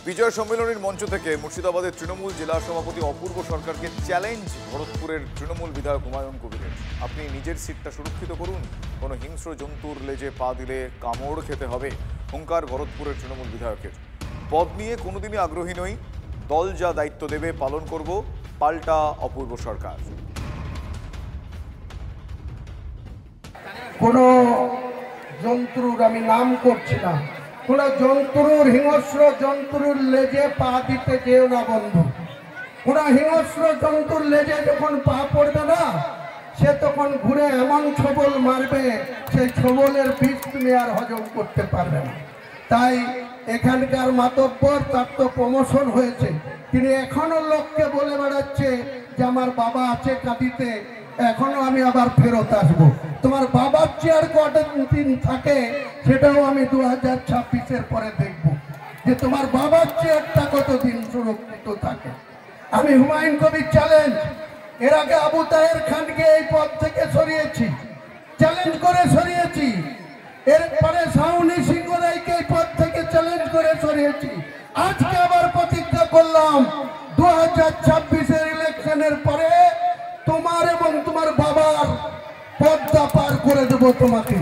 বিজয় সম্মেলনের মঞ্চ থেকে মুর্শিদাবাদের তৃণমূল জেলা সভাপতি অপূর্ব সরকারকে চ্যালেঞ্জ ভরতপুরের তৃণমূল বিধায়ক হুমায়ুন কবিরের। আপনি নিজের সিটটা সুরক্ষিত করুন, কোনো হিংস্র জন্তুর লেজে পা দিলে কামড় খেতে হবে, হুঙ্কার ভরতপুরের তৃণমূল বিধায়কের। পদ নিয়ে কোনোদিনই আগ্রহী নই, দল যা দায়িত্ব দেবে পালন করব, পাল্টা অপূর্ব সরকার। কোনো জন্তুর আমি নাম করছি না, কোনো জন্তুর হিংস্র জন্তুর লেজে পা দিতে যেও না বন্ধু। কোনো হিংস্র জন্তুর লেজে যখন পা পড়বে না, সে তখন ঘুরে এমন ছবল মারবে, সেই ছবলের বিষ তুমি আর হজম করতে পারবে না। তাই এখানকার মাতব্বর, তার তো প্রমোশন হয়েছে, তিনি এখনো লোককে বলে বেড়াচ্ছে যে আমার বাবা আছে কাঁদিতে, এখনো আমি আবার ফেরত আসবো। তোমার বাবার চেয়ার কত দিন থাকে সেটাও আমি 2026-এর পরে দেখব, যে তোমার বাবার চেয়ারটা কতদিন সুরক্ষিত থাকে। আমি হুমায়ুন কবির চ্যালেঞ্জ, এর আগে আবু তাহের খানকে এই পদ থেকে সরিয়েছি, চ্যালেঞ্জ করে সরিয়েছি। এরপরে শাওনি সিংহ রায়কে এই পদ থেকে চ্যালেঞ্জ করে সরিয়েছি। আজকে আবার প্রতিজ্ঞা করলাম 2026-এর ইলেকশনের পরে তোমার এবং তোমার বাবার পদ্মা পার করে দেবো তোমাকে।